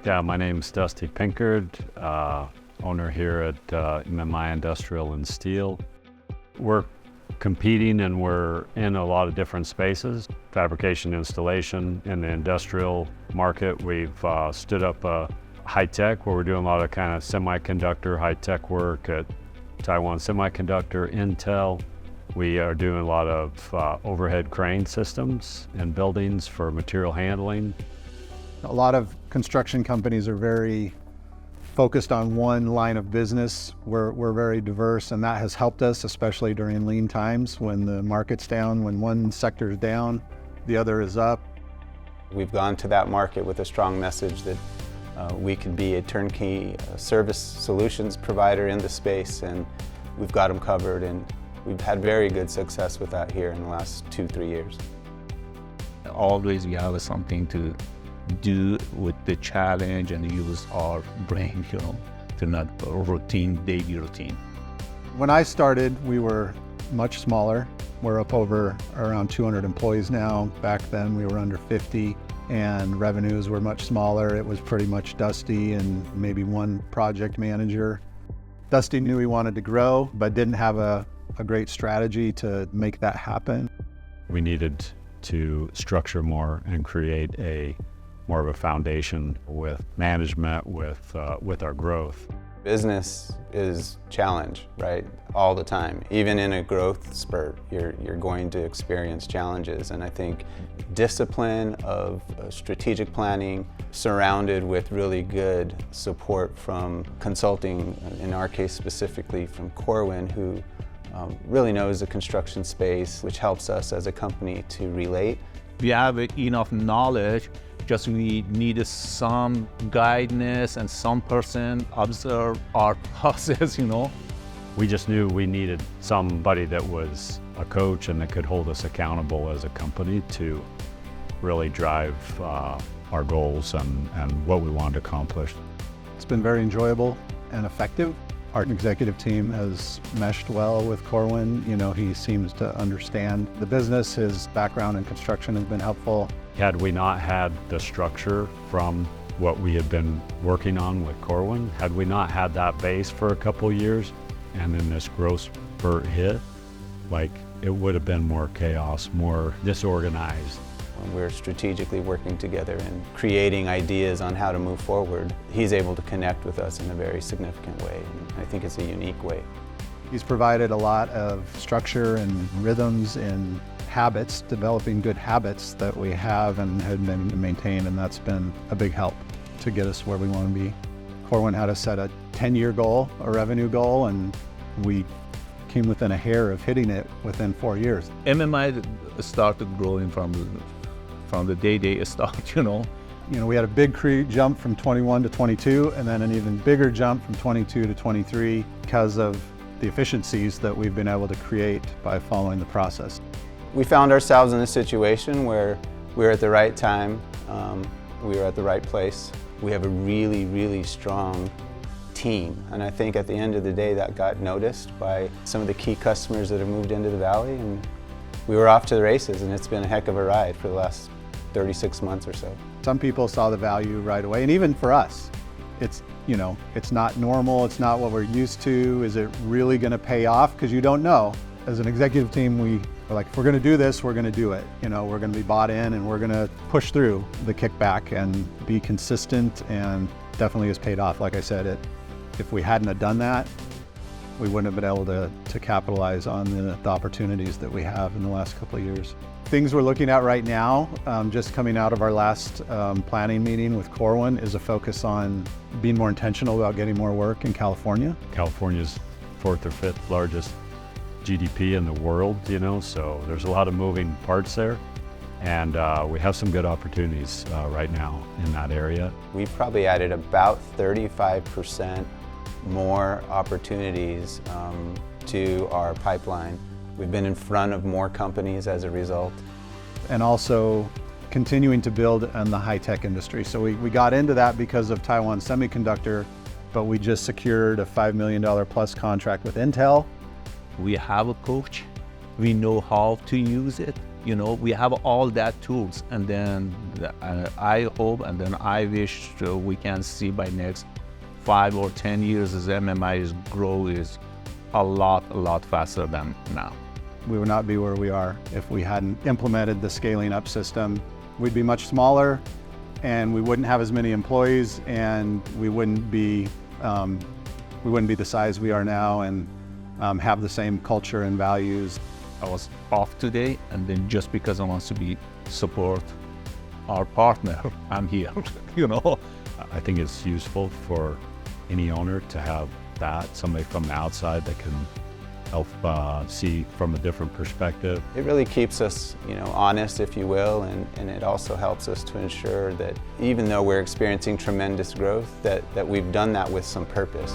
Yeah, my name's Dusty Pinkard, owner here at MMI Industrial and Steel. We're competing and we're in a lot of different spaces. Fabrication installation in the industrial market. We've stood up high tech where we're doing a lot of kind of semiconductor high tech work at Taiwan Semiconductor, Intel. We are doing a lot of overhead crane systems in buildings for material handling. A lot of construction companies are very focused on one line of business. We're very diverse, and that has helped us, especially during lean times when the market's down. When one sector is down, the other is up. We've gone to that market with a strong message that we can be a turnkey service solutions provider in the space, and we've got them covered, and we've had very good success with that here in the last 2-3 years. Always we have something to do with the challenge and use our brain, to not daily routine. When I started, we were much smaller. We're up over around 200 employees now. Back then we were under 50 and revenues were much smaller. It was pretty much Dusty and maybe one project manager. Dusty knew he wanted to grow, but didn't have a great strategy to make that happen. We needed to structure more and create more of a foundation with management, with our growth. Business is challenge, right? All the time. Even in a growth spurt, you're going to experience challenges. And I think discipline of strategic planning surrounded with really good support from consulting, in our case specifically from Corwin, who really knows the construction space, which helps us as a company to relate. We have enough knowledge, just we needed some guidance and some person observe our process, We just knew we needed somebody that was a coach and that could hold us accountable as a company to really drive our goals and what we wanted to accomplish. It's been very enjoyable and effective. Our executive team has meshed well with Corwin. He seems to understand the business. His background in construction has been helpful. Had we not had the structure from what we had been working on with Corwin, had we not had that base for a couple of years, and then this growth spurt hit, it would have been more chaos, more disorganized. We're strategically working together and creating ideas on how to move forward. He's able to connect with us in a very significant way, and I think it's a unique way. He's provided a lot of structure and rhythms and habits, developing good habits that we have and had been maintained, and that's been a big help to get us where we want to be. Corwin had us set a 10-year goal, a revenue goal, and we came within a hair of hitting it within 4 years. MMI started growing from the day they start, We had a big jump from 21 to 22, and then an even bigger jump from 22 to 23 because of the efficiencies that we've been able to create by following the process. We found ourselves in a situation where we were at the right time, we were at the right place. We have a really, really strong team, and I think at the end of the day that got noticed by some of the key customers that have moved into the valley, and we were off to the races, and it's been a heck of a ride for the last 36 months or so. Some people saw the value right away, and even for us, it's not normal, it's not what we're used to. Is it really going to pay off? Because you don't know. As an executive team, we're like, if we're going to do this, we're going to do it. We're going to be bought in, and we're going to push through the kickback and be consistent, and definitely has paid off. Like I said, if we hadn't have done that, we wouldn't have been able to capitalize on the opportunities that we have in the last couple of years. Things we're looking at right now, just coming out of our last planning meeting with Corwin, is a focus on being more intentional about getting more work in California. California's 4th or 5th largest GDP in the world, so there's a lot of moving parts there. And we have some good opportunities right now in that area. We've probably added about 35% more opportunities to our pipeline. We've been in front of more companies as a result. And also continuing to build in the high-tech industry. So we got into that because of Taiwan Semiconductor, but we just secured a $5 million plus contract with Intel. We have a coach, we know how to use it, We have all that tools, and then I hope and then I wish we can see by next 5 or 10 years as MMI grow is a lot faster than now. We would not be where we are if we hadn't implemented the scaling up system. We'd be much smaller, and we wouldn't have as many employees, and we wouldn't be the size we are now, and have the same culture and values. I was off today, and then just because I want to support our partner, I'm here. I think it's useful for any owner to have somebody from the outside that can help see from a different perspective. It really keeps us, honest, if you will, and it also helps us to ensure that even though we're experiencing tremendous growth, that we've done that with some purpose.